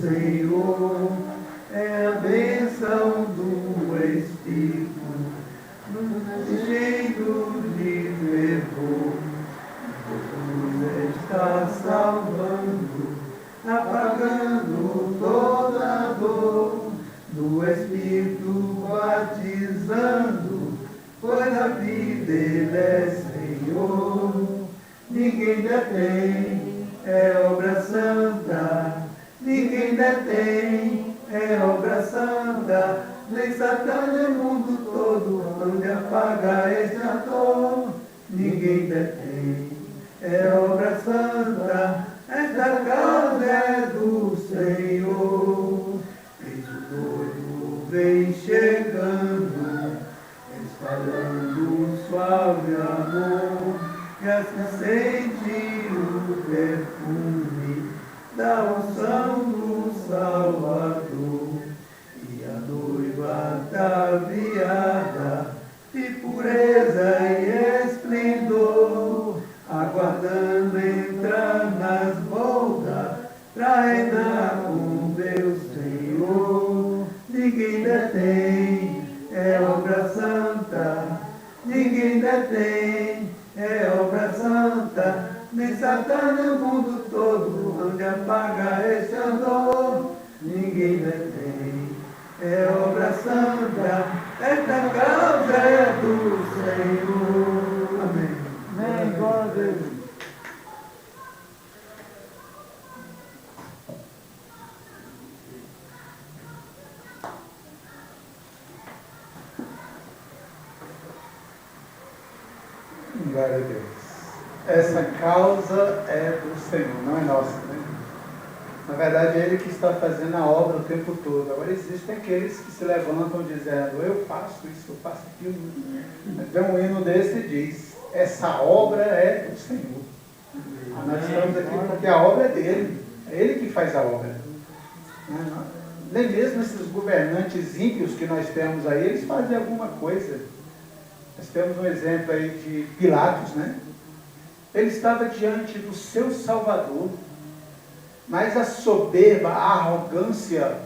Senhor, é a bênção do Espírito, cheio de fervor. Jesus está salvando, apagando toda dor, do Espírito batizando, pois a vida Ele é Senhor. Ninguém detém, é obra santa, ninguém detém, é obra santa, nem Satã nem o mundo todo, onde apaga esse ator. Ninguém detém, é obra santa, esta causa é do Senhor. Eis o noivo vem chegando, espalhando suave amor, e assim sente o perfume da unção do Salvador. E a noiva ataviada de pureza e esplendor, aguardando entrar nas bodas, pra reinar com Deus Senhor. Ninguém detém, é obra santa, ninguém detém, é obra santa, nem Satã nem o mundo todo, onde apaga esse andor. Ninguém detém, é obra santa, esta causa é do Senhor. Amém. Amém, glória a Deus. Glória a Deus. Essa causa é do Senhor, não é nossa, né? Na verdade, é Ele que está fazendo a obra o tempo todo. Agora, existem aqueles que se levantam dizendo: eu faço isso, eu faço aquilo. Então, um hino desse diz: essa obra é do Senhor. Nós estamos aqui porque a obra é dele. É Ele que faz a obra. Nem mesmo esses governantes ímpios que nós temos aí, eles fazem alguma coisa. Nós temos um exemplo aí de Pilatos, né? Ele estava diante do seu Salvador, mas a soberba, a arrogância,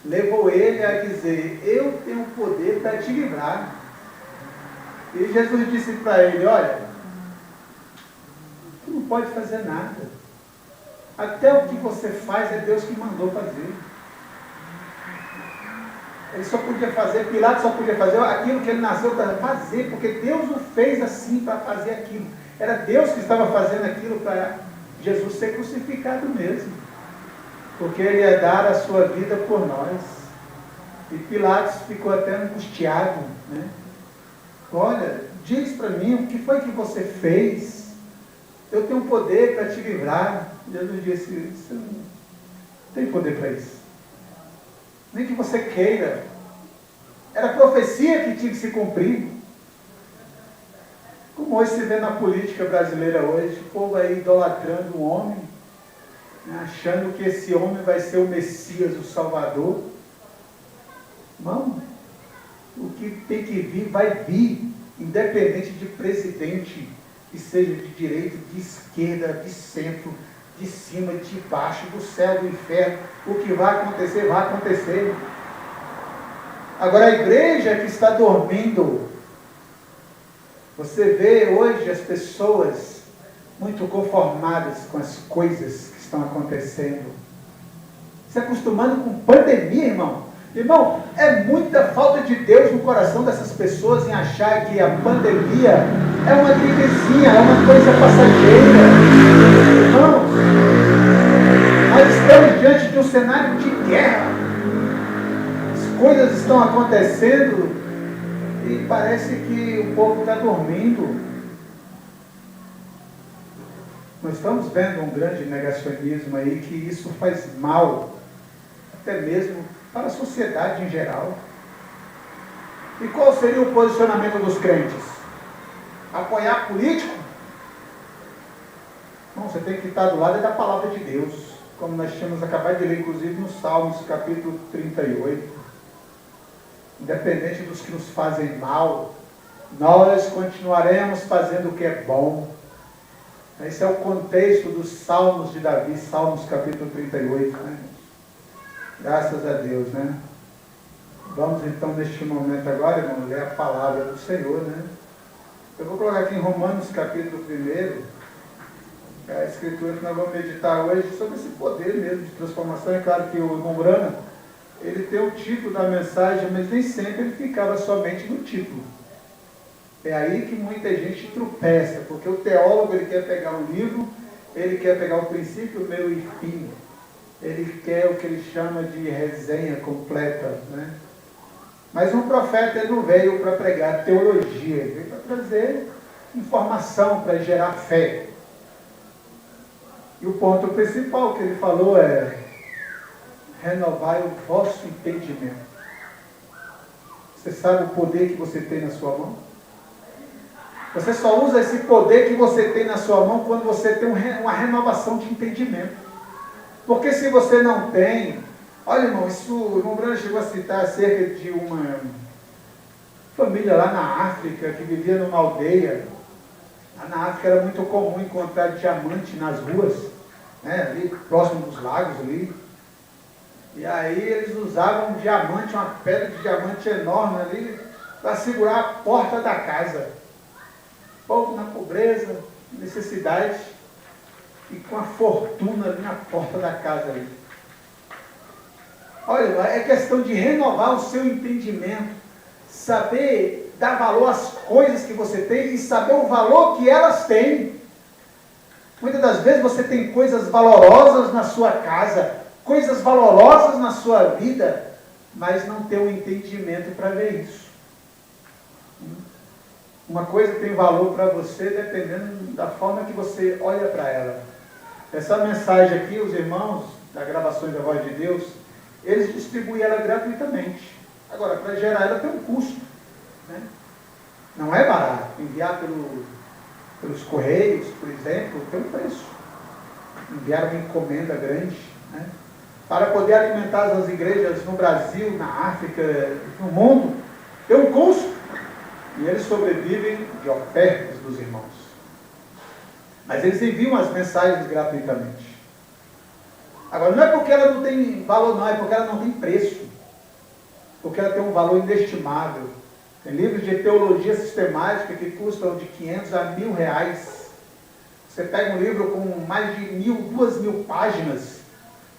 levou ele a dizer: eu tenho poder para te livrar. E Jesus disse para ele: olha, tu não pode fazer nada. Até o que você faz é Deus que mandou fazer. Ele só podia fazer, Pilatos só podia fazer aquilo que ele nasceu para fazer, porque Deus o fez assim para fazer aquilo. Era Deus que estava fazendo aquilo para Jesus ser crucificado mesmo, porque Ele ia dar a sua vida por nós. E Pilatos ficou até angustiado, né? Olha, diz para mim, o que foi que você fez? Eu tenho poder para te livrar. Jesus disse: você não tem poder para isso. Nem que você queira. Era a profecia que tinha que se cumprir. Como hoje se vê na política brasileira hoje, o povo aí idolatrando um homem, né, achando que esse homem vai ser o Messias, o Salvador. Não. O que tem que vir, vai vir, independente de presidente, que seja de direita, de esquerda, de centro, de cima, de baixo, do céu, do inferno. O que vai acontecer, vai acontecer. Agora a igreja que está dormindo, você vê hoje as pessoas muito conformadas com as coisas que estão acontecendo, se acostumando com pandemia, irmão. Irmão, é muita falta de Deus no coração dessas pessoas em achar que a pandemia é uma gripezinha, é uma coisa passageira. Irmãos, nós estamos diante de um cenário de guerra. As coisas estão acontecendo e parece que o povo está dormindo. Nós estamos vendo um grande negacionismo aí, que isso faz mal, até mesmo para a sociedade em geral. E qual seria o posicionamento dos crentes? Apoiar político? Não, você tem que estar do lado da palavra de Deus, como nós tínhamos acabado de ler, inclusive no Salmos, capítulo 38. Independente dos que nos fazem mal, nós continuaremos fazendo o que é bom. Esse é o contexto dos Salmos de Davi, Salmos capítulo 38, né? Graças a Deus, né? Vamos então neste momento agora, irmão, ler a palavra do Senhor, né? Eu vou colocar aqui em Romanos capítulo 1, a escritura que nós vamos meditar hoje sobre esse poder mesmo de transformação. É claro que o irmão Brana, ele tem o título da mensagem, mas nem sempre ele ficava somente no título. É aí que muita gente tropeça, porque o teólogo ele quer pegar um livro, ele quer pegar o princípio, o meio e fim. Ele quer o que ele chama de resenha completa, né? Mas um profeta ele não veio para pregar teologia, ele veio para trazer informação, para gerar fé. E o ponto principal que ele falou é: renovai o vosso entendimento. Você sabe o poder que você tem na sua mão? Você só usa esse poder que você tem na sua mão quando você tem uma renovação de entendimento. Porque se você não tem... Olha, irmão, isso, o irmão Bruno chegou a citar acerca de uma família lá na África que vivia numa aldeia. Lá na África era muito comum encontrar diamante nas ruas, né, ali próximo dos lagos ali. E aí eles usavam um diamante, uma pedra de diamante enorme ali, para segurar a porta da casa. O povo na pobreza, necessidade, e com a fortuna ali na porta da casa ali. Olha, é questão de renovar o seu entendimento, saber dar valor às coisas que você tem e saber o valor que elas têm. Muitas das vezes você tem coisas valorosas na sua casa, coisas valorosas na sua vida, mas não tem um entendimento para ver isso. Uma coisa tem valor para você dependendo da forma que você olha para ela. Essa mensagem aqui, os irmãos da Gravações da Voz de Deus, eles distribuem ela gratuitamente. Agora, para gerar ela tem um custo, né? Não é barato. Enviar pelos correios, por exemplo, tem um preço. Enviar uma encomenda grande, né? Para poder alimentar as igrejas no Brasil, na África, no mundo, tem um custo. E eles sobrevivem de ofertas dos irmãos. Mas eles enviam as mensagens gratuitamente. Agora, não é porque ela não tem valor, não, é porque ela não tem preço. Porque ela tem um valor inestimável. Tem livros de teologia sistemática que custam de 500 a 1.000 reais. Você pega um livro com mais de 1.000, 2.000 páginas.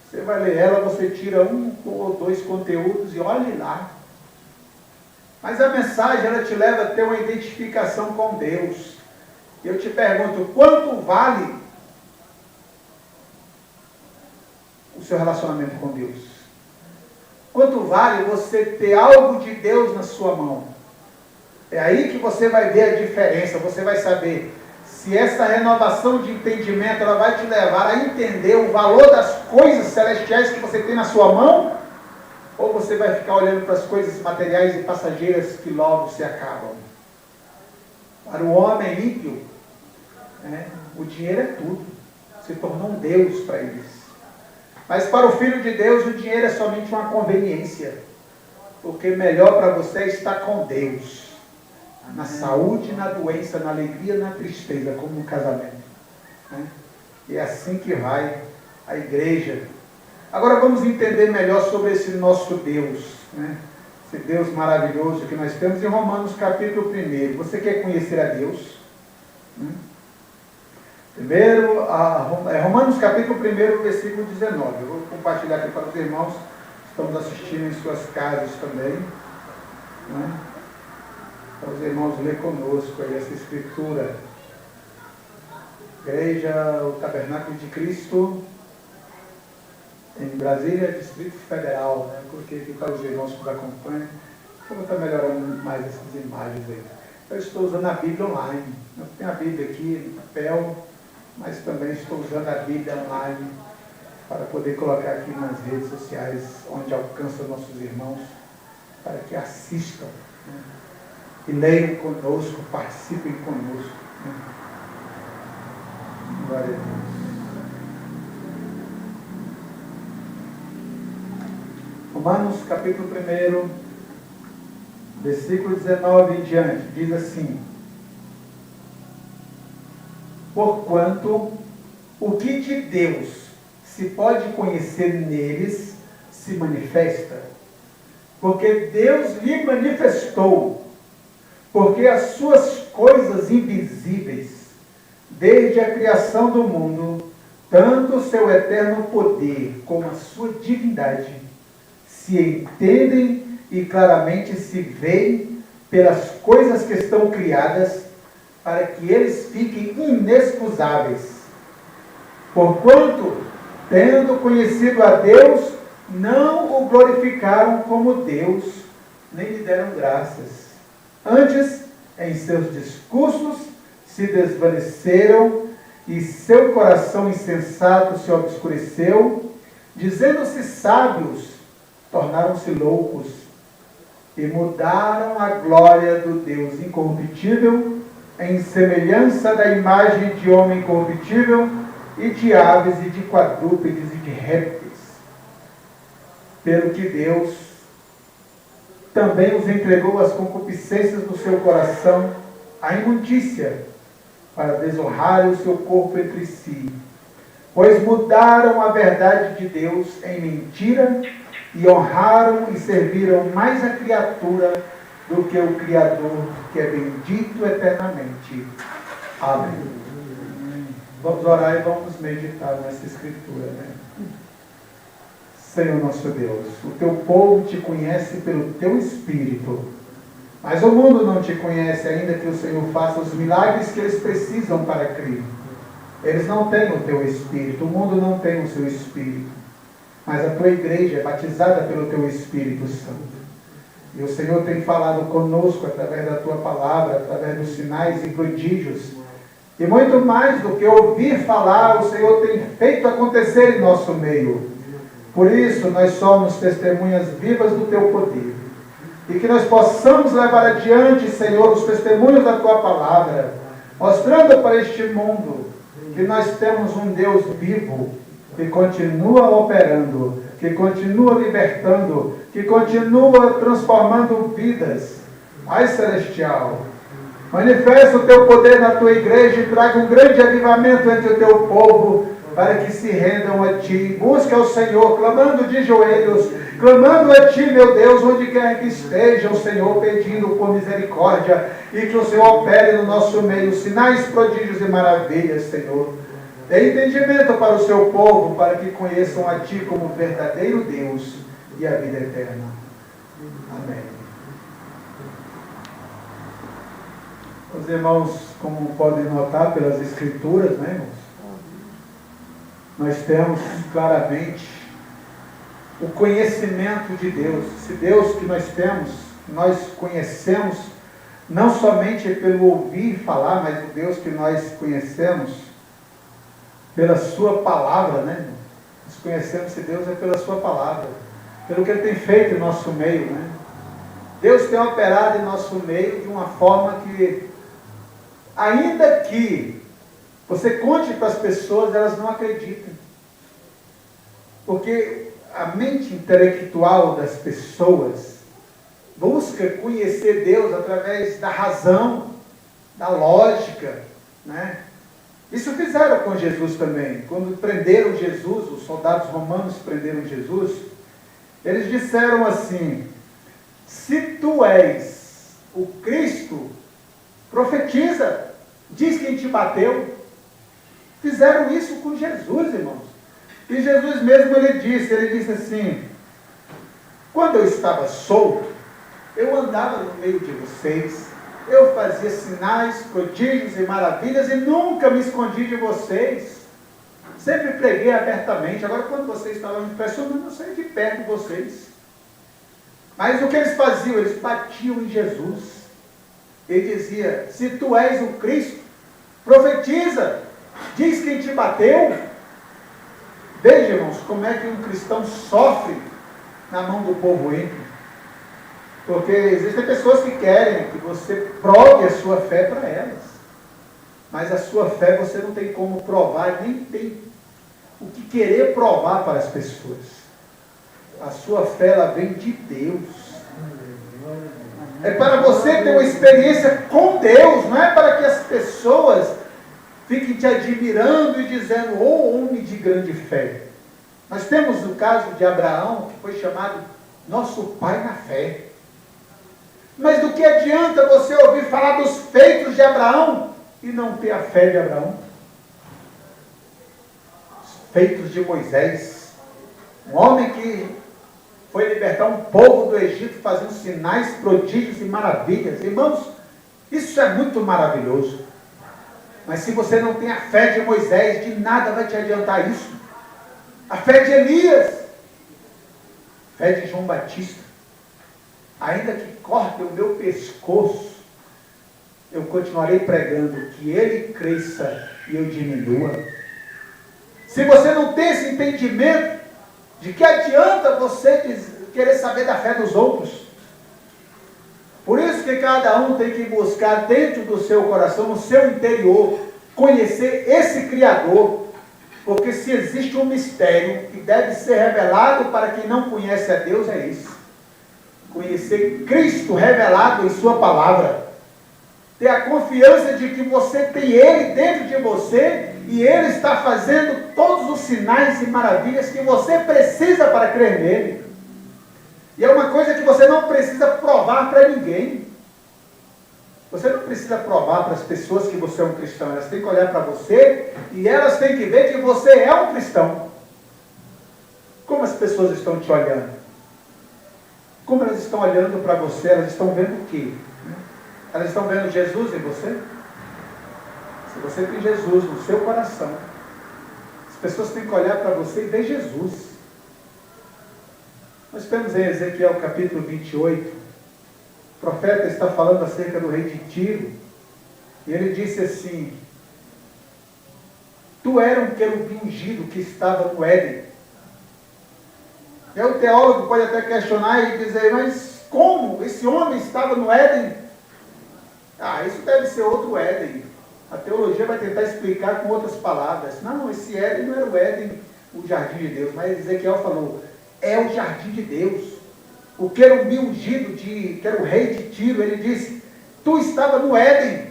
Você vai ler ela, você tira um ou dois conteúdos e olhe lá. Mas a mensagem, ela te leva a ter uma identificação com Deus. Eu te pergunto, quanto vale o seu relacionamento com Deus? Quanto vale você ter algo de Deus na sua mão? É aí que você vai ver a diferença, você vai saber se essa renovação de entendimento ela vai te levar a entender o valor das coisas celestiais que você tem na sua mão, ou você vai ficar olhando para as coisas materiais e passageiras que logo se acabam. Para o homem ímpio, né, o dinheiro é tudo, se tornou um Deus para eles. Mas para o Filho de Deus, o dinheiro é somente uma conveniência, porque melhor para você é estar com Deus, na saúde, na doença, na alegria, na tristeza, como no casamento, né? E é assim que vai a igreja. Agora vamos entender melhor sobre esse nosso Deus, né? Esse Deus maravilhoso que nós temos em Romanos capítulo 1. Você quer conhecer a Deus? Primeiro, Romanos capítulo 1, versículo 19. Eu vou compartilhar aqui para os irmãos que estamos assistindo em suas casas também, né? Para os irmãos ler conosco aí essa escritura. Igreja, o Tabernáculo de Cristo, em Brasília, Distrito Federal, né? Eu coloquei aqui para os irmãos que nos acompanham. Eu vou estar melhorando mais essas imagens aí. Eu estou usando a Bíblia online. Eu tenho a Bíblia aqui no papel, mas também estou usando a Bíblia online para poder colocar aqui nas redes sociais, onde alcança nossos irmãos, para que assistam, né? E leiam conosco, participem conosco, né? Glória a Deus. Romanos capítulo 1, versículo 19 em diante, diz assim: porquanto o que de Deus se pode conhecer neles se manifesta? Porque Deus lhe manifestou, porque as suas coisas invisíveis, desde a criação do mundo, tanto o seu eterno poder como a sua divindade, se entendem e claramente se veem pelas coisas que estão criadas, para que eles fiquem inexcusáveis. Porquanto, tendo conhecido a Deus, não o glorificaram como Deus, nem lhe deram graças. Antes, em seus discursos, se desvaneceram e seu coração insensato se obscureceu, dizendo-se sábios, tornaram-se loucos e mudaram a glória do Deus incorruptível em semelhança da imagem de homem corruptível e de aves e de quadrúpedes e de répteis. Pelo que Deus também os entregou às concupiscências do seu coração, à imundícia, para desonrarem o seu corpo entre si. Pois mudaram a verdade de Deus em mentira e honraram e serviram mais a criatura do que o Criador, que é bendito eternamente. Amém. Vamos orar e vamos meditar nessa escritura, né? Senhor nosso Deus, o teu povo te conhece pelo teu Espírito, mas o mundo não te conhece, ainda que o Senhor faça os milagres que eles precisam para crer. Eles não têm o teu Espírito, o mundo não tem o seu Espírito, mas a tua igreja é batizada pelo teu Espírito Santo. E o Senhor tem falado conosco através da tua palavra, através dos sinais e prodígios. E muito mais do que ouvir falar, o Senhor tem feito acontecer em nosso meio. Por isso, nós somos testemunhas vivas do teu poder. E que nós possamos levar adiante, Senhor, os testemunhos da tua palavra, mostrando para este mundo que nós temos um Deus vivo, que continua operando, que continua libertando, que continua transformando vidas. Pai Celestial, manifesta o teu poder na tua igreja e traga um grande avivamento entre o teu povo, para que se rendam a ti. Busca o Senhor, clamando de joelhos, clamando a ti, meu Deus, onde quer que esteja o Senhor, pedindo por misericórdia, e que o Senhor opere no nosso meio sinais, prodígios e maravilhas, Senhor. Dê entendimento para o seu povo, para que conheçam a ti como verdadeiro Deus e a vida eterna. Amém. Os irmãos, como podem notar pelas escrituras, né, irmãos? Nós temos claramente o conhecimento de Deus. Esse Deus que nós temos, nós conhecemos não somente pelo ouvir falar, mas o Deus que nós conhecemos pela sua palavra, né? Nós conhecemos esse Deus é pela sua palavra, pelo que Ele tem feito em nosso meio, né? Deus tem operado em nosso meio de uma forma que, ainda que você conte para as pessoas, elas não acreditam. Porque a mente intelectual das pessoas busca conhecer Deus através da razão, da lógica, né? Isso fizeram com Jesus também. Quando prenderam Jesus, os soldados romanos prenderam Jesus, eles disseram assim: se tu és o Cristo, profetiza, diz quem te bateu. Fizeram isso com Jesus, irmãos. E Jesus mesmo, ele disse assim: quando eu estava solto, eu andava no meio de vocês, eu fazia sinais, prodígios e maravilhas e nunca me escondi de vocês. Sempre preguei abertamente. Agora, quando vocês estavam me pressionando, eu saí de perto de vocês. Mas o que eles faziam? Eles batiam em Jesus. Ele dizia: se tu és o Cristo, profetiza, diz quem te bateu. Veja, irmãos, como é que um cristão sofre na mão do povo ímpio. Porque existem pessoas que querem que você prove a sua fé para elas. Mas a sua fé você não tem como provar, nem tem o que querer provar para as pessoas. A sua fé, ela vem de Deus. É para você ter uma experiência com Deus, não é para que as pessoas fiquem te admirando e dizendo: oh, homem de grande fé. Nós temos o caso de Abraão, que foi chamado nosso pai na fé. Mas do que adianta você ouvir falar dos feitos de Abraão e não ter a fé de Abraão? Os feitos de Moisés, um homem que foi libertar um povo do Egito, fazendo sinais, prodígios e maravilhas. Irmãos, isso é muito maravilhoso. Mas se você não tem a fé de Moisés, de nada vai te adiantar isso. A fé de Elias, a fé de João Batista. Ainda que corte o meu pescoço, eu continuarei pregando que ele cresça e eu diminua. Se você não tem esse entendimento, de que adianta você querer saber da fé dos outros? Por isso que cada um tem que buscar dentro do seu coração, no seu interior, conhecer esse Criador. Porque se existe um mistério que deve ser revelado para quem não conhece a Deus, é isso. Conhecer Cristo revelado em sua palavra. Ter a confiança de que você tem Ele dentro de você e Ele está fazendo todos os sinais e maravilhas que você precisa para crer nele. E é uma coisa que você não precisa provar para ninguém. Você não precisa provar para as pessoas que você é um cristão. Elas têm que olhar para você e elas têm que ver que você é um cristão. Como as pessoas estão te olhando? Como elas estão olhando para você? Elas estão vendo o quê? Elas estão vendo Jesus em você? Se você tem Jesus no seu coração, as pessoas têm que olhar para você e ver Jesus. Nós temos em Ezequiel capítulo 28, o profeta está falando acerca do rei de Tiro, e ele disse assim: tu era um querubim ungido que estava no Éden. E aí o teólogo pode até questionar e dizer, mas como? Esse homem estava no Éden? Ah, isso deve ser outro Éden. A teologia vai tentar explicar com outras palavras. Não, esse Éden não era o Éden, o jardim de Deus, mas Ezequiel falou, é o jardim de Deus. O querubim ungido, que era o rei de Tiro, ele disse, tu estava no Éden.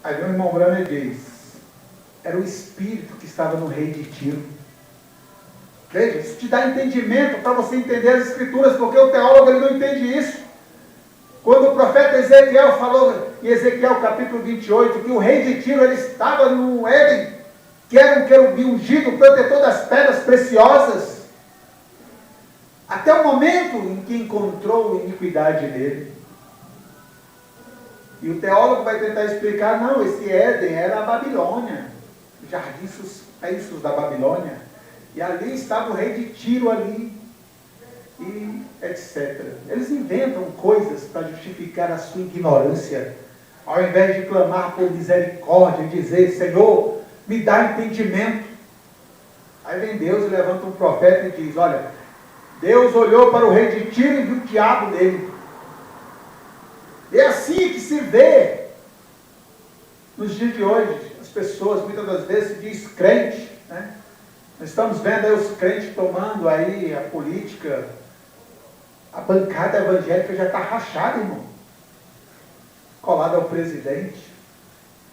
Aí o irmão Branham diz, era o Espírito que estava no rei de Tiro. Veja, isso te dá entendimento para você entender as Escrituras, porque o teólogo ele não entende isso. Quando o profeta Ezequiel falou em Ezequiel capítulo 28, que o rei de Tiro ele estava no Éden, que era um querubim ungido, protetor das pedras preciosas, até o momento em que encontrou iniquidade nele. E o teólogo vai tentar explicar, não, esse Éden era a Babilônia, os jardins suspensos da Babilônia, e ali estava o rei de Tiro ali, e etc. Eles inventam coisas para justificar a sua ignorância, ao invés de clamar por misericórdia e dizer, Senhor, me dá entendimento. Aí vem Deus e levanta um profeta e diz, olha, Deus olhou para o rei de Tiro e viu o diabo nele. É assim que se vê nos dias de hoje. As pessoas muitas das vezes se diz crente, né? Nós estamos vendo aí os crentes tomando aí a política. A bancada evangélica já está rachada, irmão. Colada ao presidente.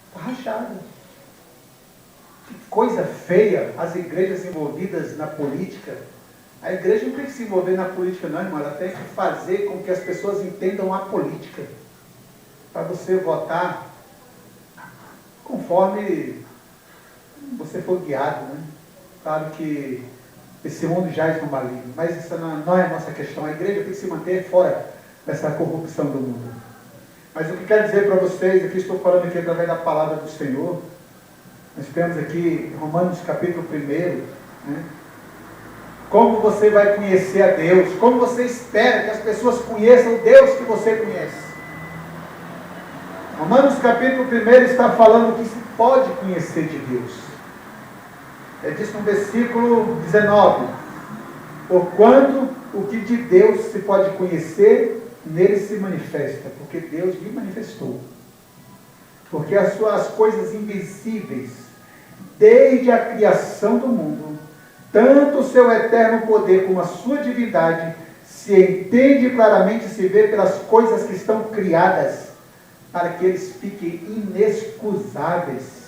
Está rachada. Que coisa feia as igrejas envolvidas na política. A igreja não tem que se envolver na política não, irmão. Ela tem que fazer com que as pessoas entendam a política. Para você votar conforme você for guiado, né? Claro que esse mundo jaz no maligno, mas isso não é a nossa questão. A igreja tem que se manter fora dessa corrupção do mundo. Mas o que quero dizer para vocês, aqui estou falando aqui através da palavra do Senhor, nós temos aqui Romanos capítulo 1, né? Como você vai conhecer a Deus, como você espera que as pessoas conheçam o Deus que você conhece. Romanos capítulo 1 está falando que se pode conhecer de Deus. Diz no versículo 19, porquanto o que de Deus se pode conhecer, nele se manifesta, porque Deus lhe manifestou. Porque as suas coisas invisíveis, desde a criação do mundo, tanto o seu eterno poder como a sua divindade, se entende claramente, se vê pelas coisas que estão criadas, para que eles fiquem inexcusáveis.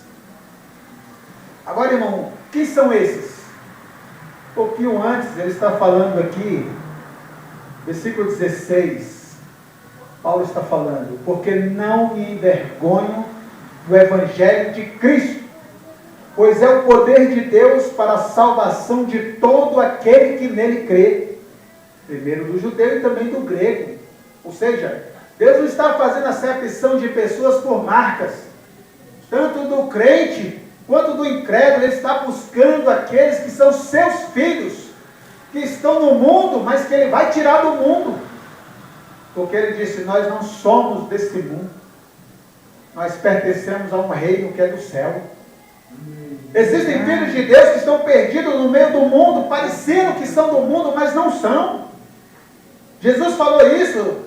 Agora, irmão, Quem são esses? Um pouquinho antes, ele está falando aqui, versículo 16, Paulo está falando, porque não me envergonho do Evangelho de Cristo, pois é o poder de Deus para a salvação de todo aquele que nele crê, primeiro do judeu e também do grego. Ou seja, Deus não está fazendo acepção de pessoas por marcas, tanto do crente quanto do incrédulo. Ele está buscando aqueles que são seus filhos, que estão no mundo, mas que ele vai tirar do mundo, porque ele disse: nós não somos desse mundo, nós pertencemos a um reino que é do céu. Existem filhos de Deus que estão perdidos no meio do mundo, parecendo que são do mundo, mas não são. Jesus falou isso: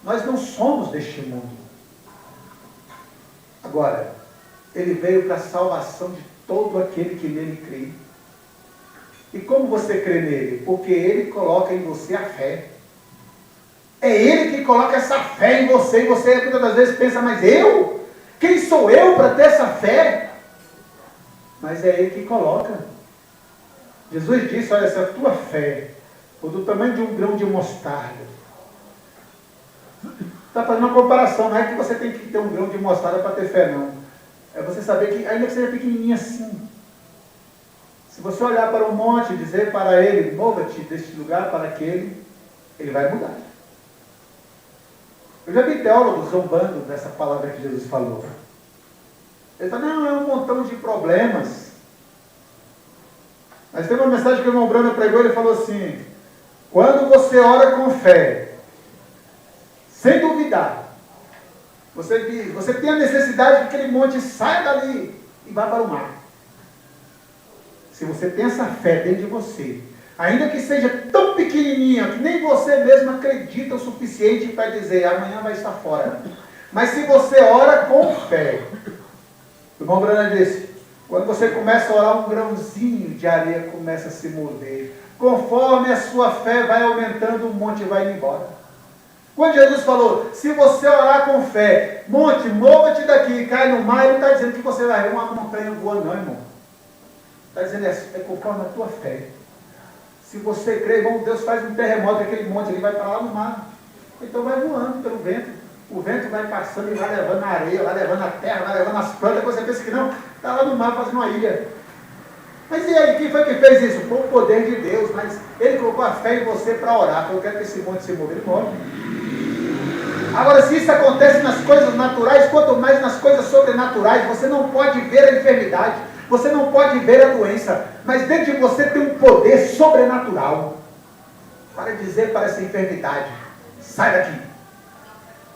nós não somos deste mundo. Agora, ele veio para a salvação de todo aquele que nele crê. E como você crê nele? Porque ele coloca em você a fé. É ele que coloca essa fé em você, e você muitas das vezes pensa: mas eu? Quem sou eu para ter essa fé? Mas é ele que coloca. Jesus disse: olha, se a tua fé for do tamanho de um grão de mostarda, está fazendo uma comparação, não é que você tem que ter um grão de mostarda para ter fé, não. É você saber que, ainda que seja pequenininho assim, se você olhar para o monte e dizer para ele: mova-te deste lugar para aquele, ele vai mudar. Eu já vi teólogos zombando dessa palavra que Jesus falou. Ele fala: não, é um montão de problemas. Mas tem uma mensagem que o irmão Brando pregou, ele falou assim: quando você ora com fé, sem duvidar, você tem a necessidade que aquele monte saia dali e vá para o mar. Se você tem essa fé dentro de você, ainda que seja tão pequenininha, que nem você mesmo acredita o suficiente para dizer: amanhã vai estar fora. Mas se você ora com fé, o irmão Brana disse: quando você começa a orar, um grãozinho de areia começa a se mover. Conforme a sua fé vai aumentando, o monte vai indo embora. Quando Jesus falou: se você orar com fé, monte, mova-te daqui e cai no mar, ele não está dizendo que você vai ver uma montanha voando, não, irmão. Está dizendo: é conforme a tua fé. Se você crê, irmão, Deus faz um terremoto, aquele monte, ele vai para lá no mar. Então vai voando pelo vento. O vento vai passando e vai levando a areia, vai levando a terra, vai levando as plantas. Você pensa que não, está lá no mar fazendo uma ilha. Mas e aí, quem foi que fez isso? Foi o poder de Deus, mas ele colocou a fé em você para orar. Então eu quero que esse monte se mova, ele move. Agora, se isso acontece nas coisas naturais, quanto mais nas coisas sobrenaturais, você não pode ver a enfermidade, você não pode ver a doença, mas dentro de você tem um poder sobrenatural para dizer para essa enfermidade: sai daqui,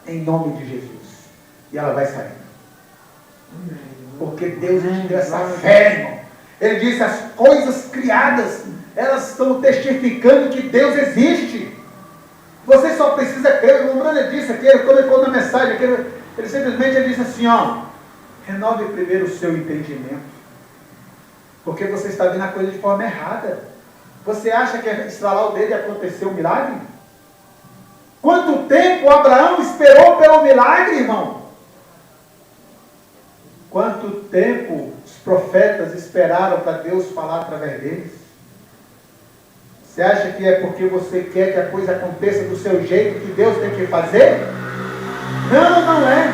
em nome de Jesus. E ela vai sair. Porque Deus te deu essa fé, irmão. Ele disse: as coisas criadas, elas estão testificando que Deus existe. Você só precisa crer. O irmão Brana disse aqui, quando ele falou na mensagem, ele simplesmente disse assim: ó, renove primeiro o seu entendimento. Porque você está vendo a coisa de forma errada. Você acha que é estralar o dedo e acontecer um milagre? Quanto tempo Abraão esperou pelo milagre, irmão? Quanto tempo os profetas esperaram para Deus falar através deles? Você acha que é porque você quer que a coisa aconteça do seu jeito que Deus tem que fazer? Não, não é.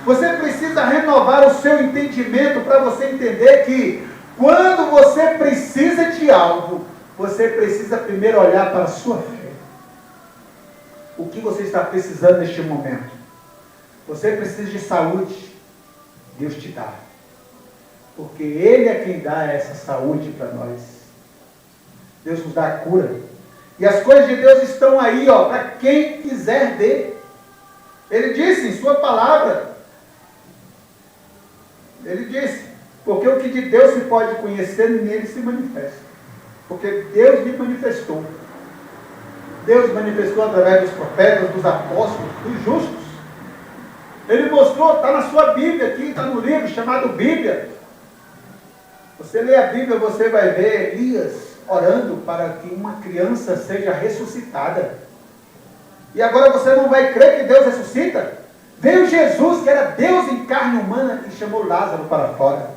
Você precisa renovar o seu entendimento para você entender que quando você precisa de algo, você precisa primeiro olhar para a sua fé. O que você está precisando neste momento? Você precisa de saúde, Deus te dá. Porque Ele é quem dá essa saúde para nós. Deus nos dá a cura. E as coisas de Deus estão aí, ó, para quem quiser ver. Ele disse em sua palavra, ele disse: porque o que de Deus se pode conhecer, nele se manifesta. Porque Deus me manifestou. Deus manifestou através dos profetas, dos apóstolos, dos justos. Ele mostrou, está na sua Bíblia aqui, está no livro chamado Bíblia. Você lê a Bíblia, você vai ver Elias orando para que uma criança seja ressuscitada. E agora você não vai crer que Deus ressuscita? Veio Jesus, que era Deus em carne humana, e chamou Lázaro para fora.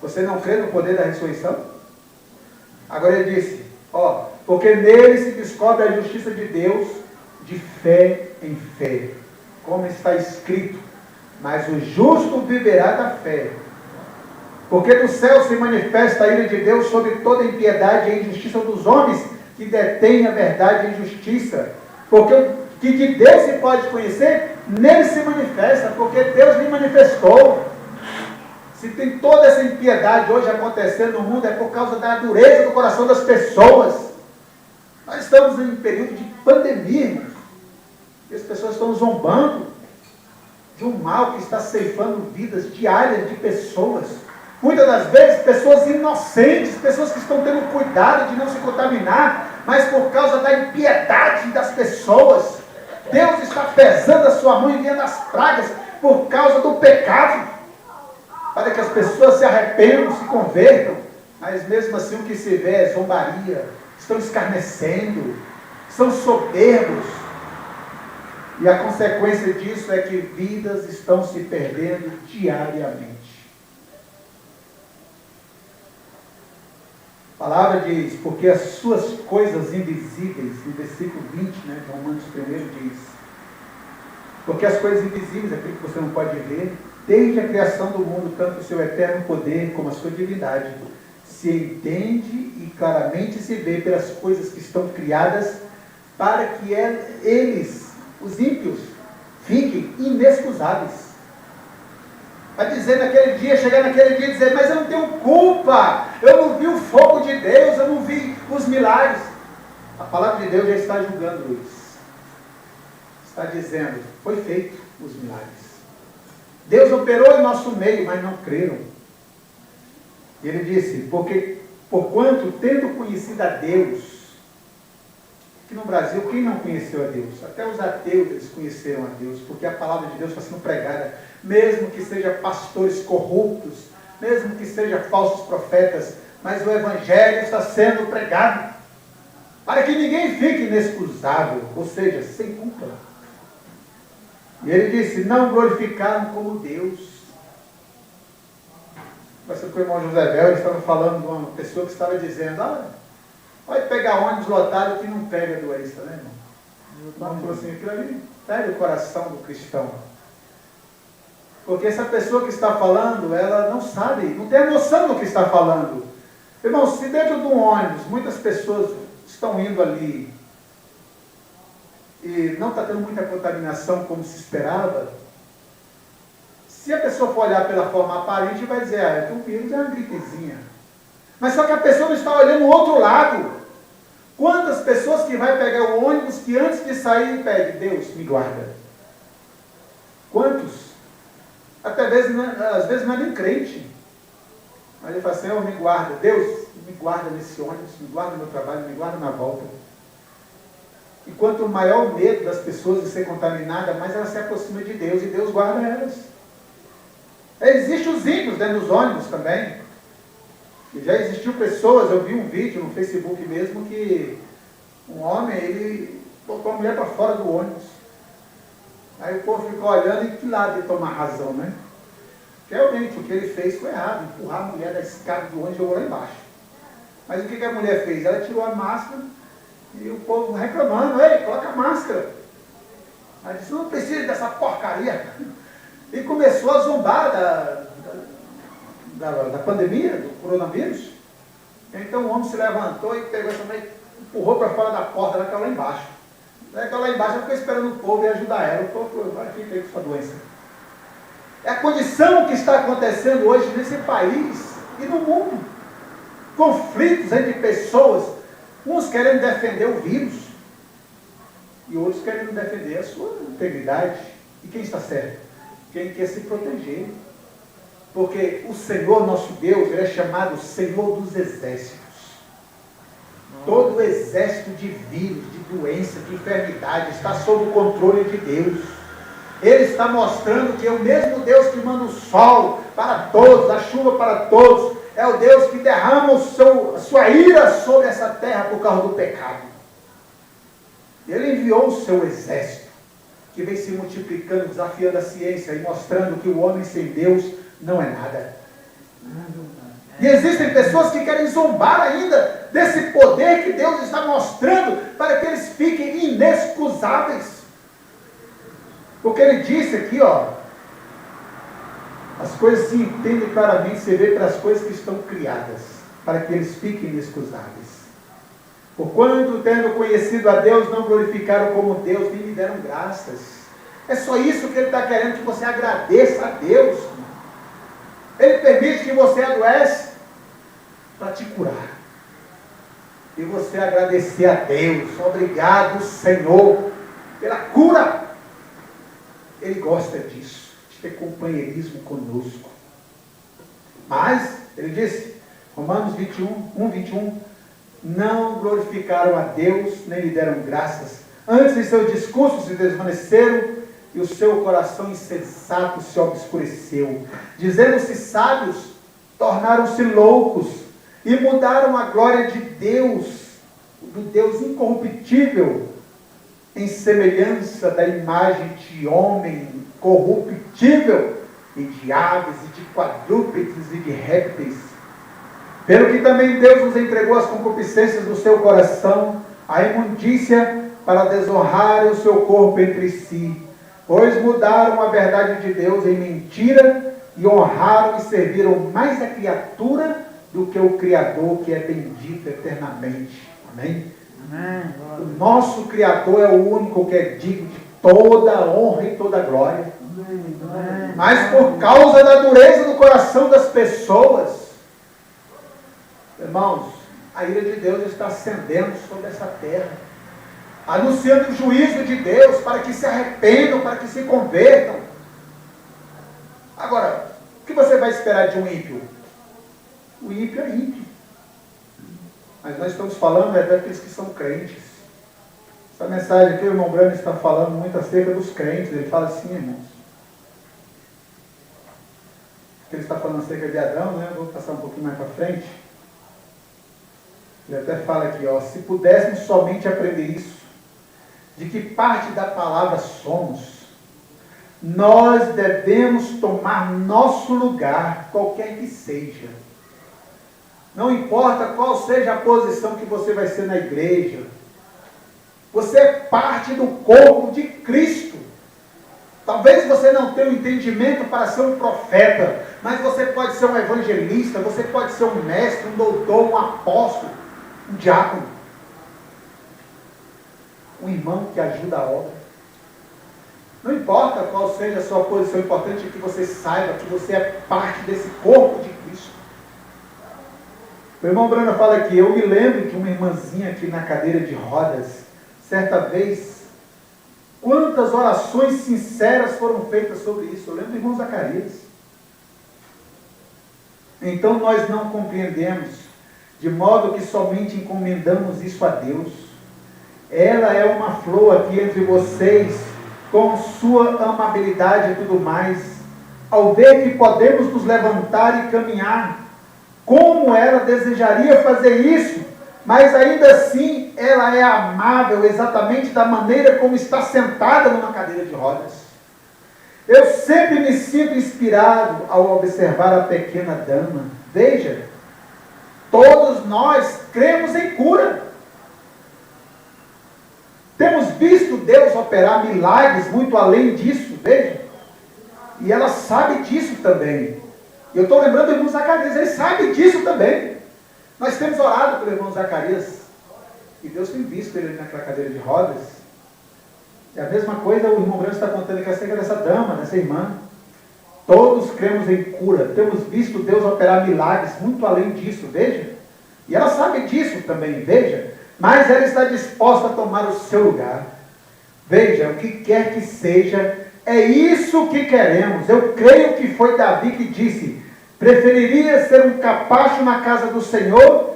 Você não crê no poder da ressurreição? Agora ele disse, porque nele se descobre a justiça de Deus de fé em fé. Como está escrito, mas o justo viverá da fé. Porque do céu se manifesta a ira de Deus sobre toda a impiedade e injustiça dos homens que detêm a verdade e justiça. Porque o que de Deus se pode conhecer, nele se manifesta, porque Deus lhe manifestou. Se tem toda essa impiedade hoje acontecendo no mundo, é por causa da dureza do coração das pessoas. Nós estamos em um período de pandemia, irmãos. E as pessoas estão zombando de um mal que está ceifando vidas diárias de pessoas. Muitas das vezes, pessoas inocentes, pessoas que estão tendo cuidado de não se contaminar, mas por causa da impiedade das pessoas, Deus está pesando a sua mão e enviando as pragas por causa do pecado, para que as pessoas se arrependam, se convertam, mas mesmo assim o que se vê é zombaria, estão escarnecendo, são soberbos, e a consequência disso é que vidas estão se perdendo diariamente. A palavra diz, porque as suas coisas invisíveis, no versículo 20, de Romanos 1 diz, porque as coisas invisíveis, aquilo que você não pode ver, desde a criação do mundo, tanto o seu eterno poder como a sua divindade, se entende e claramente se vê pelas coisas que estão criadas, para que eles, os ímpios, fiquem inexcusáveis. Vai dizer naquele dia, chegar naquele dia e dizer, mas eu não tenho culpa, eu não vi o fogo de Deus, eu não vi os milagres. A palavra de Deus já está julgando isso. Está dizendo, foi feito os milagres. Deus operou em nosso meio, mas não creram. E ele disse, porque porquanto tendo conhecido a Deus, que no Brasil, quem não conheceu a Deus? Até os ateus eles conheceram a Deus, porque a palavra de Deus está sendo pregada, mesmo que seja pastores corruptos, mesmo que seja falsos profetas, mas o Evangelho está sendo pregado, para que ninguém fique inexcusável, ou seja, sem culpa. E ele disse, não glorificaram como Deus. Mas com o irmão José Bel, eles estavam falando de uma pessoa que estava dizendo, vai pegar ônibus lotado que não pega doença, né, irmão? O irmão falou assim, aquilo ali pega o coração do cristão. Porque essa pessoa que está falando, ela não sabe, não tem a noção do que está falando. Irmão, se dentro de um ônibus, muitas pessoas estão indo ali, e não está tendo muita contaminação como se esperava, se a pessoa for olhar pela forma aparente, vai dizer, o vírus é uma gripezinha. Mas só que a pessoa não está olhando o outro lado. Quantas pessoas que vai pegar o ônibus que antes de sair pede, Deus, me guarda. Quantos? Até às vezes não é nem crente. Mas ele fala, Senhor, me guarda. Deus, me guarda nesse ônibus, me guarda no meu trabalho, me guarda na volta. E quanto maior o medo das pessoas de ser contaminada, mais ela se aproxima de Deus e Deus guarda elas. Existem os ímpios dentro dos ônibus também. E já existiu pessoas, eu vi um vídeo no Facebook mesmo, que um homem, ele botou a mulher para fora do ônibus. Aí o povo ficou olhando e que lado ele toma razão, né? Realmente, o que ele fez foi errado, empurrar a mulher da escada do ônibus e jogou lá embaixo. Mas o que a mulher fez? Ela tirou a máscara e o povo reclamando, ei, coloca a máscara. Ela disse, não precisa dessa porcaria. E começou a zombar da pandemia, do coronavírus. Então o homem se levantou e pegou essa mulher, empurrou para fora da porta, ela caiu lá embaixo. Ela caiu lá embaixo, ela ficou esperando o povo e ajudar ela. O povo falou, vai, fica aí com sua doença. É a condição que está acontecendo hoje nesse país e no mundo. Conflitos entre pessoas, uns querendo defender o vírus e outros querendo defender a sua integridade. E quem está certo? Quem quer se proteger. Porque o Senhor, nosso Deus, ele é chamado Senhor dos Exércitos. Todo o exército de vírus, de doença, de enfermidade está sob o controle de Deus. Ele está mostrando que é o mesmo Deus que manda o sol para todos, a chuva para todos. É o Deus que derrama a sua ira sobre essa terra por causa do pecado. Ele enviou o seu exército, que vem se multiplicando, desafiando a ciência e mostrando que o homem sem Deus não é nada. E existem pessoas que querem zombar ainda desse poder que Deus está mostrando para que eles fiquem inexcusáveis. Porque ele disse aqui, ó, as coisas se entendem claramente, se vê para as coisas que estão criadas, para que eles fiquem inexcusáveis. Porquanto, tendo conhecido a Deus, não glorificaram como Deus, nem lhe deram graças. É só isso que ele está querendo, que você agradeça a Deus. Ele permite que você adoece para te curar. E você agradecer a Deus. Obrigado, Senhor, pela cura. Ele gosta disso, de ter companheirismo conosco. Mas, ele disse, Romanos 21, não glorificaram a Deus, nem lhe deram graças. Antes, em seus discursos se desvaneceram, e o seu coração insensato se obscureceu. Dizendo-se sábios, tornaram-se loucos, e mudaram a glória de Deus, do Deus incorruptível, em semelhança da imagem de homem corruptível, e de aves, e de quadrúpedes, e de répteis. Pelo que também Deus nos entregou as concupiscências do seu coração, a imundícia, para desonrar o seu corpo entre si. Pois mudaram a verdade de Deus em mentira, e honraram e serviram mais a criatura do que o Criador, que é bendito eternamente. Amém? Amém. O nosso Criador é o único que é digno de toda a honra e toda a glória. Amém. Mas por causa da dureza do coração das pessoas, irmãos, a ira de Deus está ascendendo sobre essa terra, anunciando o juízo de Deus para que se arrependam, para que se convertam. Agora, o que você vai esperar de um ímpio? O ímpio é ímpio. Mas nós estamos falando daqueles que são crentes. Essa mensagem aqui, o irmão Brano está falando muito acerca dos crentes. Ele fala assim, irmãos. Ele está falando acerca de Adão, né? Eu vou passar um pouquinho mais para frente. Ele até fala aqui, ó, se pudéssemos somente aprender isso, de que parte da palavra somos, nós devemos tomar nosso lugar, qualquer que seja. Não importa qual seja a posição que você vai ser na igreja, você é parte do corpo de Cristo. Talvez você não tenha o entendimento para ser um profeta, mas você pode ser um evangelista, você pode ser um mestre, um doutor, um apóstolo, um diácono, um irmão que ajuda a obra. Não importa qual seja a sua posição, o importante é que você saiba que você é parte desse corpo de Cristo. O irmão Brano fala aqui, eu me lembro de uma irmãzinha aqui na cadeira de rodas, certa vez, quantas orações sinceras foram feitas sobre isso. Eu lembro do irmão Zacarias. Então nós não compreendemos, de modo que somente encomendamos isso a Deus. Ela é uma flor aqui entre vocês, com sua amabilidade e tudo mais, ao ver que podemos nos levantar e caminhar, como ela desejaria fazer isso, mas ainda assim ela é amável exatamente da maneira como está sentada numa cadeira de rodas. Eu sempre me sinto inspirado ao observar a pequena dama. Veja, todos nós cremos em cura. Temos visto Deus operar milagres muito além disso, veja. E ela sabe disso também. Eu estou lembrando do irmão Zacarias, ele sabe disso também. Nós temos orado pelo irmão Zacarias, e Deus tem visto ele naquela cadeira de rodas. É a mesma coisa o irmão Grande está contando aqui acerca dessa dama, dessa irmã. Todos cremos em cura, temos visto Deus operar milagres muito além disso, veja. E ela sabe disso também, veja. Mas ela está disposta a tomar o seu lugar. Veja, o que quer que seja, é isso que queremos. Eu creio que foi Davi que disse, preferiria ser um capacho na casa do Senhor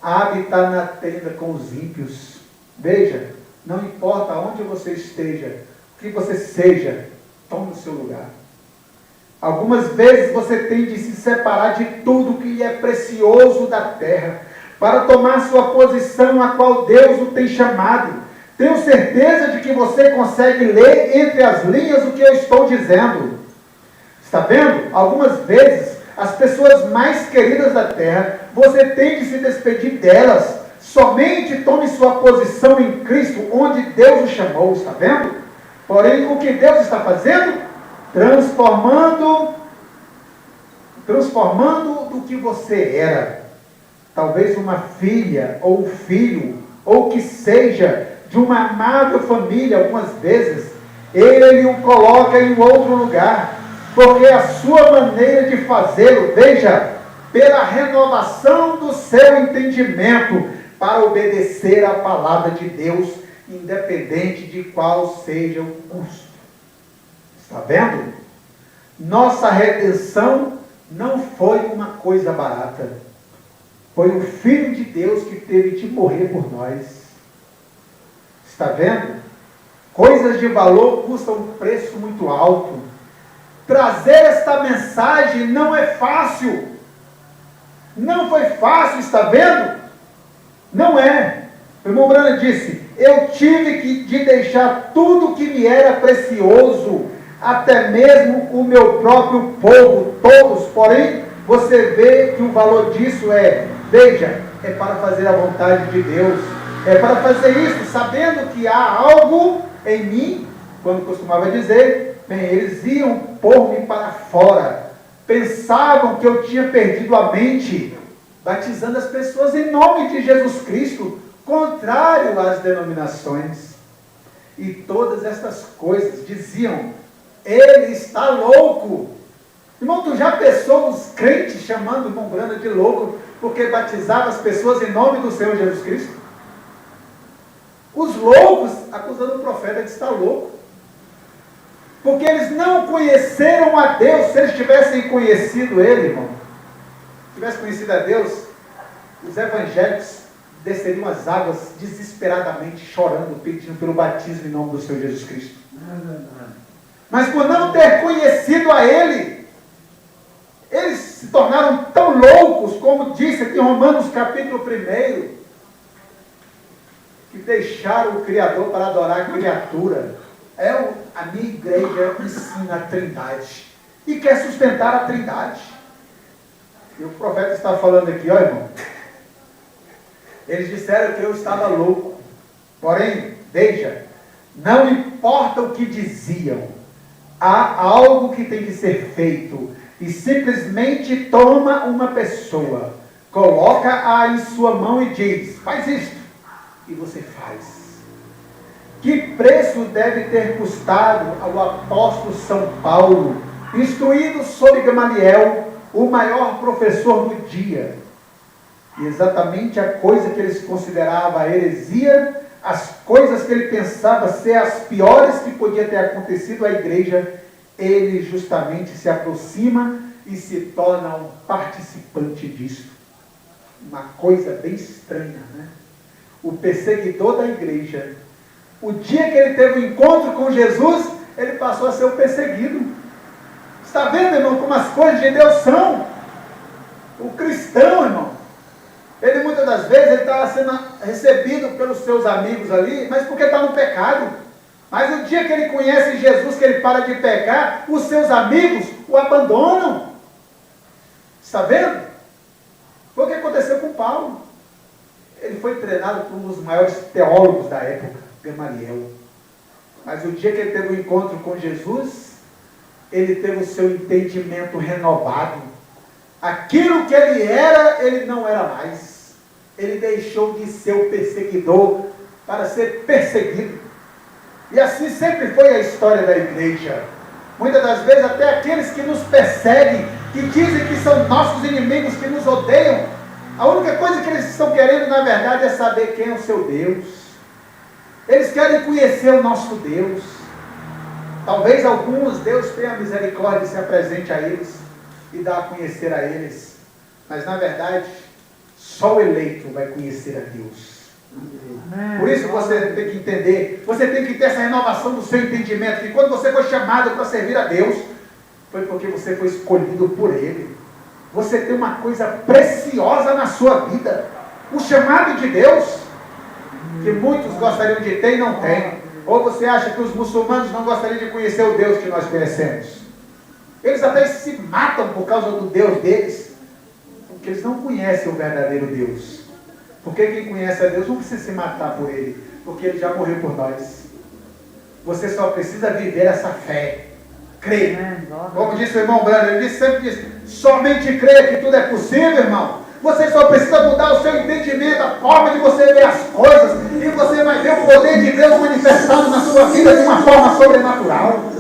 a habitar na tenda com os ímpios. Veja, não importa onde você esteja, o que você seja, tome o seu lugar. Algumas vezes você tem de se separar de tudo que é precioso da terra, para tomar sua posição a qual Deus o tem chamado. Tenho certeza de que você consegue ler entre as linhas o que eu estou dizendo. Está vendo? Algumas vezes as pessoas mais queridas da terra, você tem que se despedir delas. Somente tome sua posição em Cristo, onde Deus o chamou, está vendo? Porém, o que Deus está fazendo? Transformando do que você era. Talvez uma filha ou um filho, ou que seja, de uma amável família, algumas vezes, ele o coloca em outro lugar, porque a sua maneira de fazê-lo, veja, pela renovação do seu entendimento, para obedecer à palavra de Deus, independente de qual seja o custo. Está vendo? Nossa redenção não foi uma coisa barata. Foi o Filho de Deus que teve de morrer por nós. Está vendo? Coisas de valor custam um preço muito alto. Trazer esta mensagem não é fácil. Não foi fácil, está vendo? Não é. O irmão Brana disse, eu tive de deixar tudo que me era precioso, até mesmo o meu próprio povo, todos. Porém, você vê que o valor disso veja, é para fazer a vontade de Deus. É para fazer isso, sabendo que há algo em mim, quando costumava dizer, bem, eles iam pôr-me para fora. Pensavam que eu tinha perdido a mente, batizando as pessoas em nome de Jesus Cristo, contrário às denominações. E todas estas coisas diziam, ele está louco. Irmão, tu já pensou os crentes chamando o irmão Brana de louco, porque batizava as pessoas em nome do Senhor Jesus Cristo? Os loucos acusando o profeta de estar louco, porque eles não conheceram a Deus. Se eles tivessem conhecido Ele, irmão, tivessem conhecido a Deus, os evangélicos desceriam as águas desesperadamente, chorando, pedindo pelo batismo em nome do Senhor Jesus Cristo. Mas por não ter conhecido a Ele, eles se tornaram tão loucos, como disse aqui em Romanos capítulo 1, que deixaram o Criador para adorar a criatura. A minha igreja ensina a Trindade e quer sustentar a Trindade. E o profeta está falando aqui, ó irmão, eles disseram que eu estava louco. Porém, veja, não importa o que diziam, há algo que tem que ser feito. E simplesmente toma uma pessoa, coloca-a em sua mão e diz, faz isto. E você faz. Que preço deve ter custado ao apóstolo São Paulo, instruído sob Gamaliel, o maior professor do dia? E exatamente a coisa que eles consideravam heresia, as coisas que ele pensava ser as piores que podia ter acontecido à igreja, ele justamente se aproxima e se torna um participante disso. Uma coisa bem estranha, né? O perseguidor da igreja, o dia que ele teve um encontro com Jesus, ele passou a ser o perseguido. Está vendo, irmão, como as coisas de Deus são? O cristão, irmão, ele muitas das vezes ele está sendo recebido pelos seus amigos ali, mas porque está no pecado. Mas o dia que ele conhece Jesus, que ele para de pecar, os seus amigos o abandonam. Está vendo? Foi o que aconteceu com Paulo. Ele foi treinado por um dos maiores teólogos da época, Gamaliel. Mas o dia que ele teve um encontro com Jesus, ele teve o seu entendimento renovado. Aquilo que ele era, ele não era mais. Ele deixou de ser o perseguidor para ser perseguido. E assim sempre foi a história da igreja. Muitas das vezes até aqueles que nos perseguem, que dizem que são nossos inimigos, que nos odeiam, a única coisa que eles estão querendo, na verdade, é saber quem é o seu Deus. Eles querem conhecer o nosso Deus. Talvez alguns, Deus tenha misericórdia e se apresente a eles e dá a conhecer a eles. Mas, na verdade, só o eleito vai conhecer a Deus. Por isso você tem que entender, você tem que ter essa renovação do seu entendimento, que quando você foi chamado para servir a Deus, foi porque você foi escolhido por Ele. Você tem uma coisa preciosa na sua vida, o chamado de Deus, que muitos gostariam de ter e não têm. Ou você acha que os muçulmanos não gostariam de conhecer o Deus que nós conhecemos? Eles até se matam por causa do Deus deles, porque eles não conhecem o verdadeiro Deus. Porque quem conhece a Deus não precisa se matar por Ele, porque Ele já morreu por nós. Você só precisa viver essa fé. Crer. Como disse o irmão Brando, ele sempre disse, somente crer que tudo é possível, irmão. Você só precisa mudar o seu entendimento, a forma de você ver as coisas, e você vai ver o poder de Deus manifestado na sua vida de uma forma sobrenatural.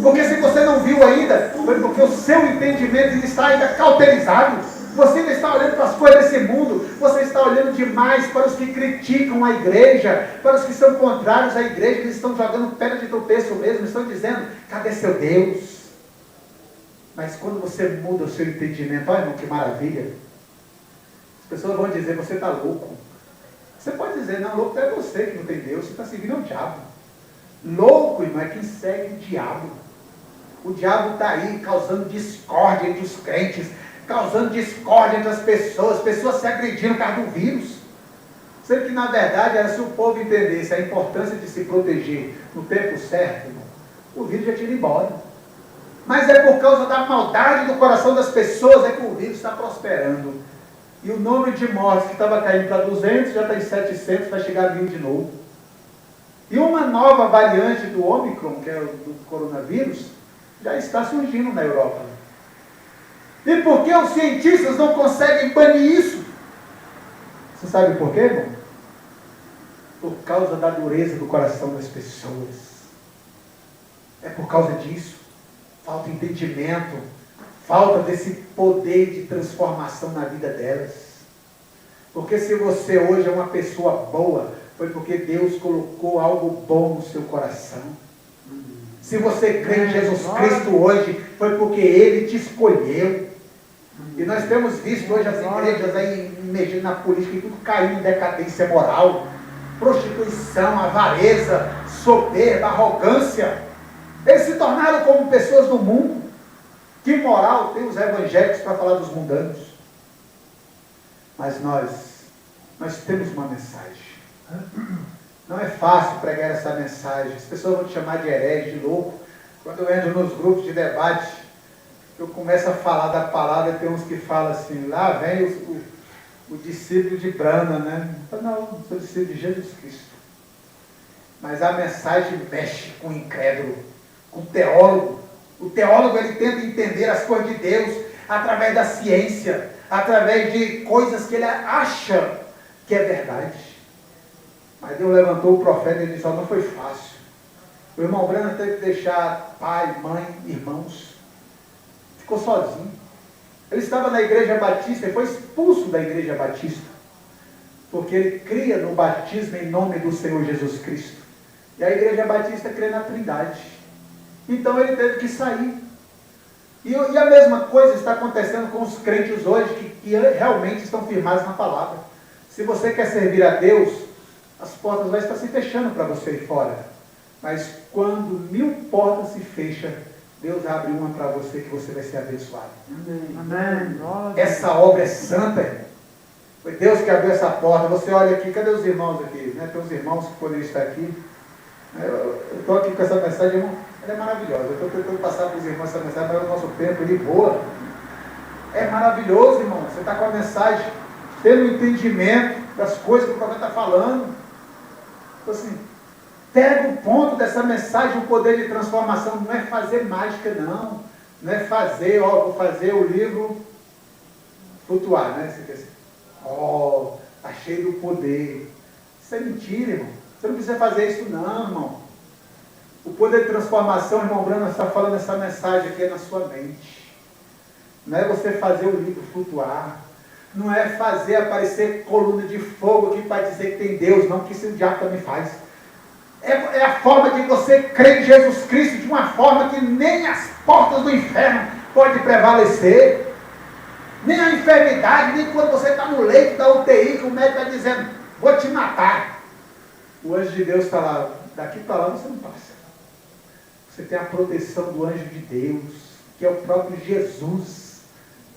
Porque se você não viu ainda, foi porque o seu entendimento está ainda cauterizado. Você ainda está olhando para as coisas desse mundo, você está olhando demais para os que criticam a igreja, para os que são contrários à igreja, que estão jogando pedra de tropeço mesmo, estão dizendo, cadê seu Deus? Mas quando você muda o seu entendimento, olha irmão, que maravilha. As pessoas vão dizer, você está louco. Você pode dizer, não, louco é você que não tem Deus, você está seguindo o diabo. Louco, irmão, é quem segue o diabo. O diabo está aí causando discórdia entre os crentes, causando discórdia entre as pessoas se agredindo por causa do vírus. Sendo que na verdade era se o povo entendesse a importância de se proteger no tempo certo, irmão, o vírus já tinha ido embora. Mas é por causa da maldade do coração das pessoas é que o vírus está prosperando. E o número de mortes que estava caindo para 200, já está em 700, vai chegar a 1000 de novo. E uma nova variante do Ômicron, que é o do coronavírus, já está surgindo na Europa. E por que os cientistas não conseguem banir isso? Você sabe por quê, irmão? Por causa da dureza do coração das pessoas. É por causa disso. Falta entendimento. Falta desse poder de transformação na vida delas. Porque se você hoje é uma pessoa boa, foi porque Deus colocou algo bom no seu coração. Se você crê em Jesus Cristo hoje, foi porque Ele te escolheu. E nós temos visto hoje as igrejas aí mexendo na política e tudo caindo em decadência moral, prostituição, avareza, soberba, arrogância. Eles se tornaram como pessoas do mundo. Que moral tem os evangélicos para falar dos mundanos? Mas nós temos uma mensagem. Não é fácil pregar essa mensagem. As pessoas vão te chamar de herege, de louco. Quando eu entro nos grupos de debate, eu começo a falar da palavra, tem uns que falam assim, lá vem o discípulo de Brana, né? Eu falo, não, sou discípulo de Jesus Cristo. Mas a mensagem mexe com o incrédulo, com o teólogo. O teólogo, ele tenta entender as coisas de Deus através da ciência, através de coisas que ele acha que é verdade. Mas Deus levantou o profeta e ele disse, não foi fácil. O irmão Brana teve que deixar pai, mãe, irmãos. Ficou sozinho. Ele estava na igreja batista e foi expulso da igreja batista. Porque ele cria no batismo em nome do Senhor Jesus Cristo. E a igreja batista crê na Trindade. Então ele teve que sair. E a mesma coisa está acontecendo com os crentes hoje, que realmente estão firmados na palavra. Se você quer servir a Deus, as portas vão estar se fechando para você ir fora. Mas quando 1000 portas se fecham, Deus abre uma para você que você vai ser abençoado. Amém. Essa obra é santa, irmão. Foi Deus que abriu essa porta. Você olha aqui, cadê os irmãos aqui? Né? Tem os irmãos que poderiam estar aqui. Eu estou aqui com essa mensagem, irmão. Ela é maravilhosa. Eu estou tentando passar para os irmãos essa mensagem, mas o nosso tempo ele voa. É maravilhoso, irmão. Você está com a mensagem, tendo entendimento das coisas que o profeta está falando. Então, assim, pega o ponto dessa mensagem, o poder de transformação. Não é fazer mágica, não. Não é fazer, vou fazer o livro flutuar, né? Você quer assim, está cheio do poder. Isso é mentira, irmão. Você não precisa fazer isso, não, irmão. O poder de transformação, irmão Brana está falando essa mensagem aqui na sua mente. Não é você fazer o livro flutuar. Não é fazer aparecer coluna de fogo aqui para dizer que tem Deus, não, que isso o diabo também faz. É a forma de você crer em Jesus Cristo de uma forma que nem as portas do inferno podem prevalecer. Nem a enfermidade, nem quando você está no leito da UTI, que o médico está dizendo, vou te matar. O anjo de Deus está lá, daqui para lá você não passa. Você tem a proteção do anjo de Deus, que é o próprio Jesus,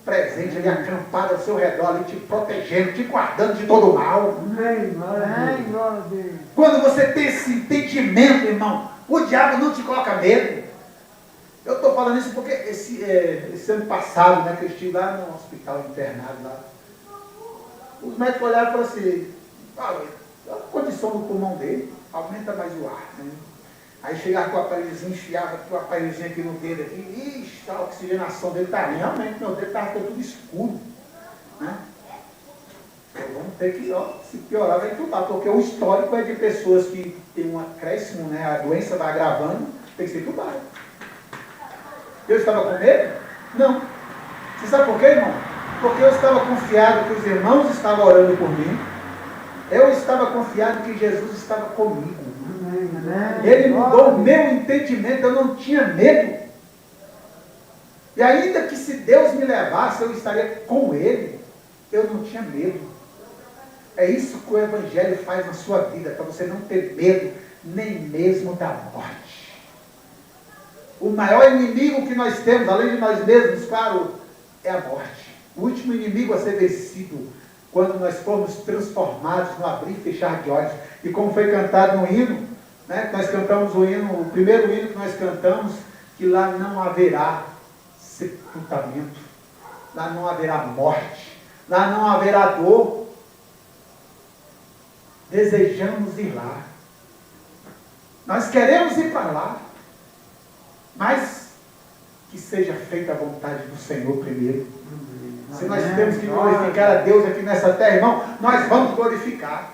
presente ali, acampado ao seu redor, ali, te protegendo, te guardando de todo mal. Amém. Glória a Deus. Quando você tem esse entendimento, irmão, o diabo não te coloca medo. Eu estou falando isso porque esse ano passado, né, que eu estive lá no hospital internado lá, os médicos olharam e falaram assim, a condição do pulmão dele, aumenta mais o ar, né? Aí chegava com o aparelhozinho, enfiava o aparelhozinho aqui no dedo, aqui, ixi, a oxigenação dele está realmente, meu dedo estava tudo escuro, né? Então, vamos ter que, se piorar, vai tubar, porque o histórico é de pessoas que têm um acréscimo, né, a doença vai agravando, tem que ser tubado. Eu estava com medo? Não. Você sabe por quê, irmão? Porque eu estava confiado que os irmãos estavam orando por mim, eu estava confiado que Jesus estava comigo. Ele mudou o meu entendimento, eu não tinha medo. E ainda que se Deus me levasse, eu estaria com Ele, eu não tinha medo. É isso que o Evangelho faz na sua vida, para você não ter medo, nem mesmo da morte. O maior inimigo que nós temos, além de nós mesmos, claro, é a morte. O último inimigo a ser vencido, quando nós formos transformados no abrir e fechar de olhos. E como foi cantado no hino, né, nós cantamos o hino, o primeiro hino que nós cantamos, que lá não haverá sepultamento, lá não haverá morte, lá não haverá dor. Desejamos ir lá. Nós queremos ir para lá, mas que seja feita a vontade do Senhor primeiro. Se nós temos que glorificar a Deus aqui nessa terra, irmão, nós vamos glorificar.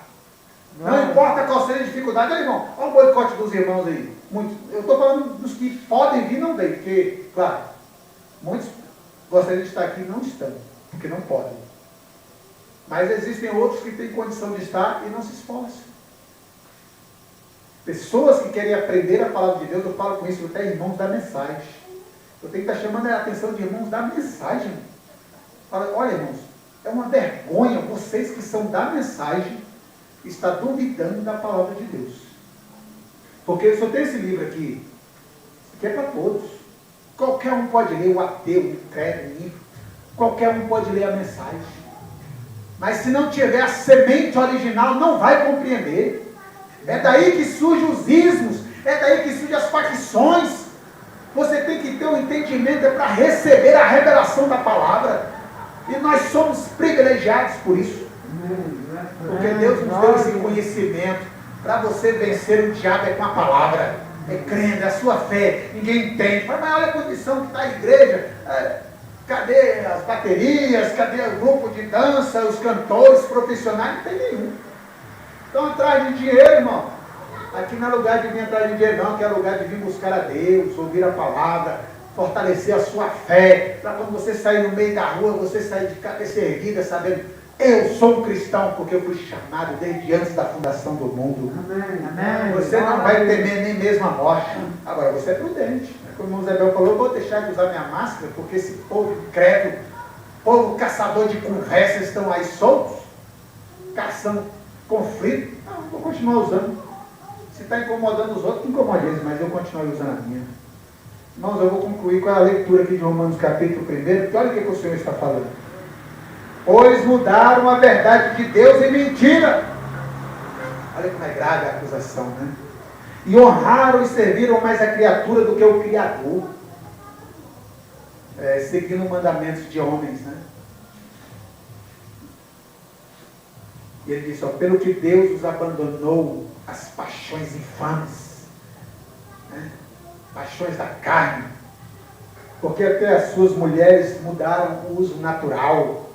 Não importa qual seja a dificuldade, irmão. Olha o boicote dos irmãos aí. Muitos, eu estou falando dos que podem vir, não vêm, porque, claro, muitos gostariam de estar aqui e não estão, porque não podem. Mas existem outros que têm condição de estar e não se esforçam. Pessoas que querem aprender a palavra de Deus, eu falo com isso até irmãos da mensagem. Eu tenho que estar chamando a atenção de irmãos da mensagem. Fala, olha, irmãos, é uma vergonha vocês que são da mensagem estar duvidando da palavra de Deus. Porque eu só tenho esse livro aqui, que é para todos. Qualquer um pode ler, o ateu, o incrédulo, o ímpio. Qualquer um pode ler a mensagem. Mas se não tiver a semente original, não vai compreender. É daí que surgem os ismos, é daí que surgem as facções. Você tem que ter um entendimento para receber a revelação da palavra. E nós somos privilegiados por isso. Porque Deus nos deu esse conhecimento para você vencer o diabo é com a palavra. É crendo, é a sua fé. Ninguém entende. Mas olha a condição que está a igreja. Cadê as baterias? Cadê o grupo de dança? Os cantores profissionais? Não tem nenhum. Estão atrás de dinheiro, irmão. Aqui não é lugar de vir atrás de dinheiro, não. Aqui é lugar de vir buscar a Deus, ouvir a palavra, fortalecer a sua fé. Para quando você sair no meio da rua, você sair de cabeça erguida, sabendo, eu sou um cristão, porque eu fui chamado desde antes da fundação do mundo. Amém. Você não vai temer nem mesmo a morte. Agora, você é prudente. Como o irmão Zebel falou, eu vou deixar de usar minha máscara, porque esse povo incrédulo, povo caçador de conversas, estão aí soltos, caçando conflito. Não, vou continuar usando. Se está incomodando os outros, incomode eles, mas eu continuo usando a minha. Irmãos, eu vou concluir com a leitura aqui de Romanos capítulo 1, porque olha o que o Senhor está falando. Pois mudaram a verdade de Deus em mentira. Olha como é grave a acusação, né? E honraram e serviram mais a criatura do que o Criador. Seguindo mandamentos de homens, né? E ele disse, pelo que Deus os abandonou as paixões infames, né? Paixões da carne, porque até as suas mulheres mudaram o uso natural,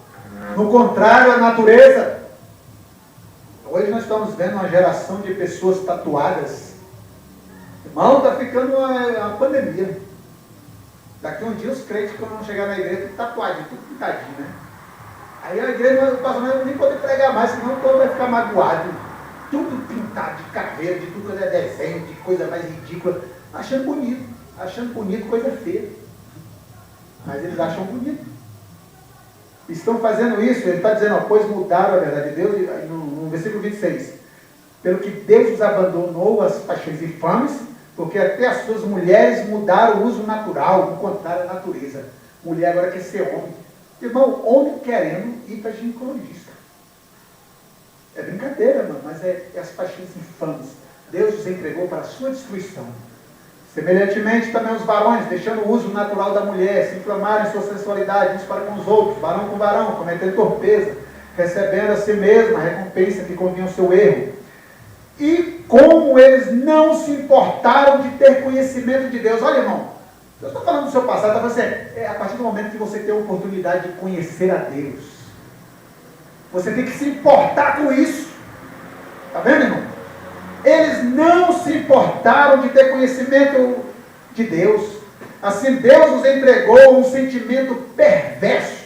no contrário à natureza. Hoje nós estamos vendo uma geração de pessoas tatuadas. Irmão, está ficando uma pandemia. Daqui um dia os crentes, quando vão chegar na igreja, tudo tatuadinho, tudo pintadinho, né? Aí a igreja, o pastor não vai nem poder pregar mais, senão o povo vai ficar magoado. Tudo pintado de caveira, de tudo que é desenho, de coisa mais ridícula. Achando bonito coisa feia. Mas eles acham bonito. Estão fazendo isso, ele está dizendo, pois mudaram a verdade de Deus, no versículo 26. Pelo que Deus os abandonou as paixões infames, porque até as suas mulheres mudaram o uso natural, no contrário à natureza. Mulher agora quer ser homem. Irmão, homem querendo ir para ginecologista. É brincadeira, mano, mas é as paixões infames. Deus os entregou para a sua destruição. Semelhantemente também os varões, deixando o uso natural da mulher, se inflamarem em sua sensualidade uns para com os outros, varão com varão, cometendo torpeza, recebendo a si mesmo a recompensa que convinha ao seu erro. E como eles não se importaram de ter conhecimento de Deus. Olha, irmão, eu estou falando do seu passado, está falando a partir do momento que você tem a oportunidade de conhecer a Deus, você tem que se importar com isso. Está vendo, irmão? Eles não se importaram de ter conhecimento de Deus. Assim, Deus os entregou um sentimento perverso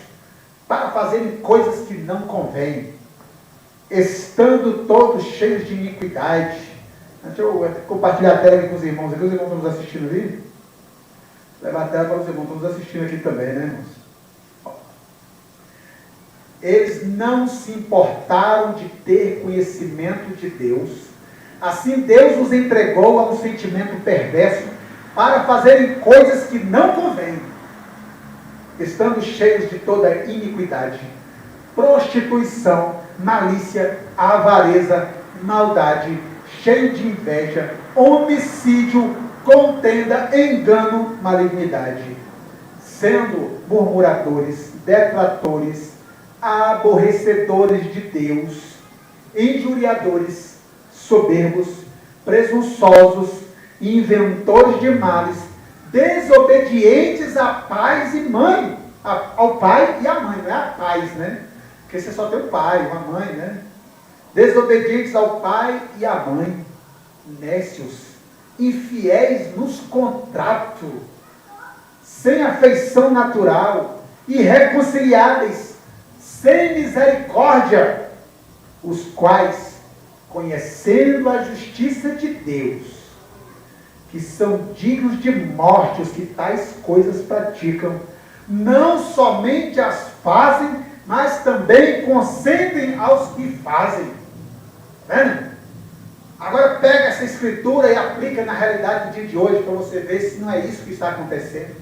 para fazerem coisas que não convêm, estando todos cheios de iniquidade. Deixa eu compartilhar a tela aqui com os irmãos. Aqui os irmãos estão nos assistindo ali? Levar a tela para os irmãos, estão nos assistindo aqui também, né, irmãos? Eles não se importaram de ter conhecimento de Deus. Assim, Deus os entregou a um sentimento perverso para fazerem coisas que não convêm, estando cheios de toda iniquidade, prostituição, malícia, avareza, maldade, cheio de inveja, homicídio, contenda, engano, malignidade, sendo murmuradores, detratores, aborrecedores de Deus, injuriadores, soberbos, presunçosos, inventores de males, desobedientes a pais e mãe, ao pai e à mãe, não é a pais, né? Porque você só tem um pai, uma mãe, né? Desobedientes ao pai e à mãe, nécios, infiéis nos contratos, sem afeição natural, irreconciliáveis, sem misericórdia, os quais, conhecendo a justiça de Deus, que são dignos de morte os que tais coisas praticam, não somente as fazem, mas também consentem aos que fazem. Vendo? Agora pega essa escritura e aplica na realidade do dia de hoje, para você ver se não é isso que está acontecendo.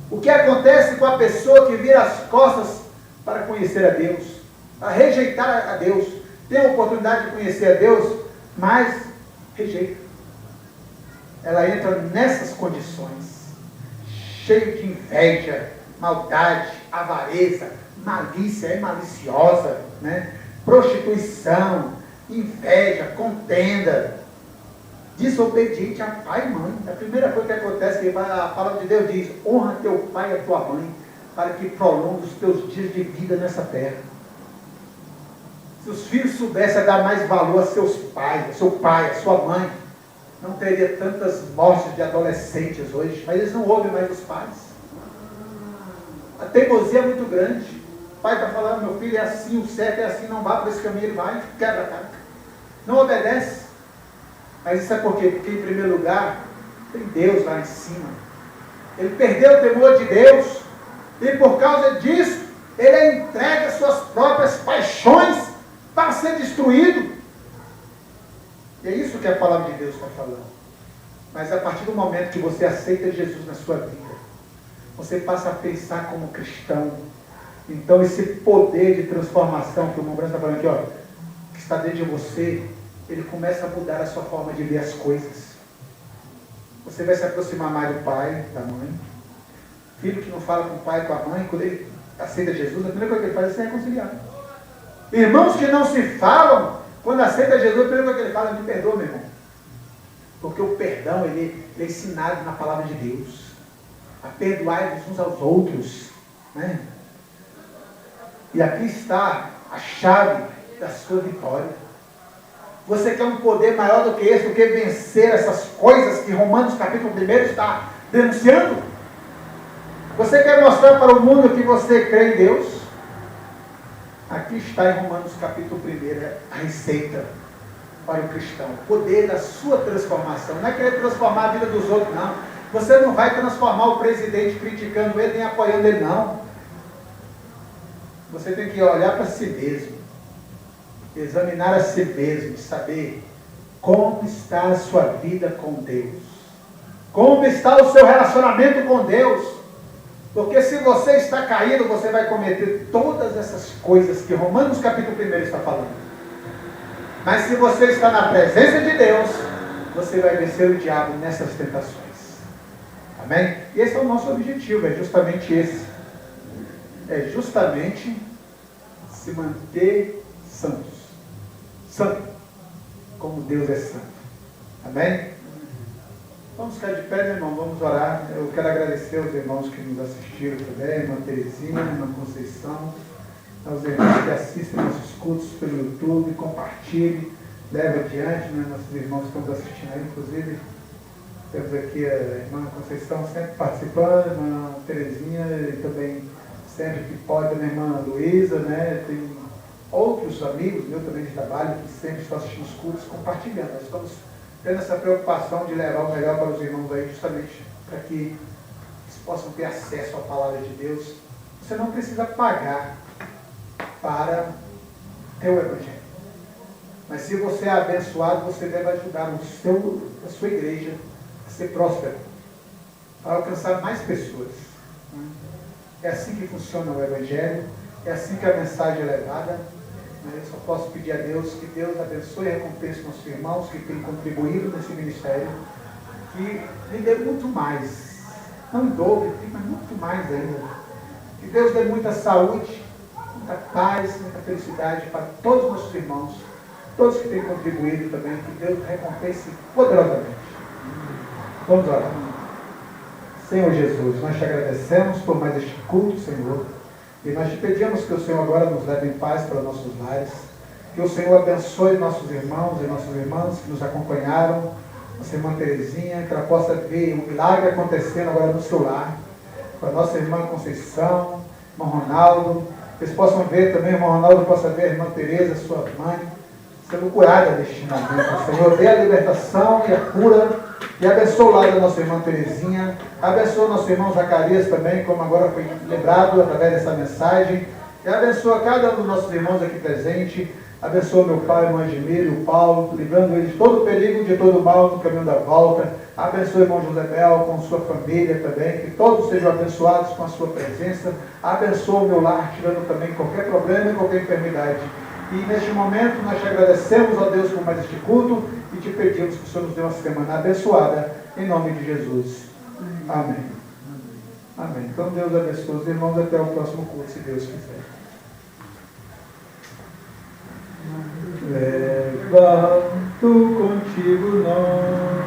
O que acontece com a pessoa que vira as costas para conhecer a Deus, para rejeitar a Deus, tem a oportunidade de conhecer a Deus, mas rejeita. Ela entra nessas condições, cheio de inveja, maldade, avareza, malícia, é maliciosa, né? Prostituição, inveja, contenda, desobediente a pai e mãe. A primeira coisa que acontece é que a palavra de Deus diz: honra teu pai e a tua mãe, para que prolongue os teus dias de vida nessa terra. Se os filhos soubessem dar mais valor a seus pais, a seu pai, a sua mãe, não teria tantas mortes de adolescentes hoje, mas eles não ouvem mais os pais. A teimosia é muito grande. O pai está falando: meu filho é assim, o certo é assim, não vá por esse caminho, ele vai, quebra a cara. Não obedece. Mas isso é por quê? Porque em primeiro lugar, tem Deus lá em cima. Ele perdeu o temor de Deus, e por causa disso, ele entrega suas próprias paixões para ser destruído. E é isso que a palavra de Deus está falando. Mas a partir do momento que você aceita Jesus na sua vida, você passa a pensar como cristão. Então esse poder de transformação que o irmão Branco está falando aqui, ó, que está dentro de você, ele começa a mudar a sua forma de ver as coisas. Você vai se aproximar mais do pai, da mãe. Filho que não fala com o pai e com a mãe, quando ele aceita Jesus, a primeira coisa que ele faz é se reconciliar. Irmãos que não se falam, quando aceita Jesus, a primeira coisa que ele fala é: me perdoa, meu irmão. Porque o perdão, ele é ensinado na palavra de Deus. A perdoar uns aos outros, né? E aqui está a chave da sua vitória. Você quer um poder maior do que esse, do que vencer essas coisas que Romanos capítulo 1 está denunciando? Você quer mostrar para o mundo que você crê em Deus? Aqui está em Romanos capítulo 1 a receita para o cristão. O poder da sua transformação. Não é querer transformar a vida dos outros, não. Você não vai transformar o presidente criticando ele, nem apoiando ele, não. Você tem que olhar para si mesmo, examinar a si mesmo, saber como está a sua vida com Deus, como está o seu relacionamento com Deus, porque se você está caído, você vai cometer todas essas coisas que Romanos capítulo 1 está falando. Mas se você está na presença de Deus, você vai vencer o diabo nessas tentações. Amém? E esse é o nosso objetivo, é justamente esse. É justamente se manter santos. Santo, como Deus é santo. Amém? Vamos ficar de pé, meu irmão, vamos orar. Eu quero agradecer aos irmãos que nos assistiram também, irmã Terezinha, irmã Conceição, aos irmãos que assistem nossos cultos pelo YouTube, compartilhe, leve adiante, né? Nossos irmãos que estão nos assistindo aí, inclusive. Temos aqui a irmã Conceição sempre participando, a irmã Terezinha e também sempre que pode, a irmã Luísa, né? Tem outros amigos meus também de trabalho que sempre estão assistindo os cultos, compartilhando. Nós estamos tendo essa preocupação de levar o melhor para os irmãos aí, justamente para que eles possam ter acesso à palavra de Deus. Você não precisa pagar para ter o Evangelho. Mas se você é abençoado, você deve ajudar a sua igreja a ser próspera, a alcançar mais pessoas. É assim que funciona o Evangelho, é assim que a mensagem é levada. Eu só posso pedir a Deus que Deus abençoe e recompense nossos irmãos que têm contribuído nesse ministério, que lhe dê muito mais, não em dobro, mas muito mais ainda. Que Deus dê muita saúde, muita paz, muita felicidade para todos os nossos irmãos, todos que têm contribuído também, que Deus recompense poderosamente. Vamos orar. Senhor Jesus, nós te agradecemos por mais este culto, Senhor. E nós te pedimos que o Senhor agora nos leve em paz para nossos lares. Que o Senhor abençoe nossos irmãos e nossas irmãs que nos acompanharam. Nossa irmã Terezinha, que ela possa ver um milagre acontecendo agora no seu lar. Com a nossa irmã Conceição, irmão Ronaldo. Que eles possam ver também, o irmão Ronaldo possa ver a irmã Tereza, sua mãe, sendo curada neste momento. Senhor, dê a libertação e a cura. E abençoa o lar da nossa irmã Terezinha. Abençoa o nosso irmão Zacarias também, como agora foi lembrado através dessa mensagem. E abençoa cada um dos nossos irmãos aqui presente. Abençoa meu pai, irmão Admiro, o Paulo, livrando ele de todo o perigo, de todo o mal no caminho da volta. Abençoa o irmão José Bel com sua família também, que todos sejam abençoados com a sua presença. Abençoa o meu lar, tirando também qualquer problema e qualquer enfermidade. E neste momento nós te agradecemos, ó Deus, por mais este culto e te pedimos que o Senhor nos dê uma semana abençoada, em nome de Jesus. Amém. Amém. Então Deus abençoe os irmãos até o próximo culto, se Deus quiser. Levanto contigo nós.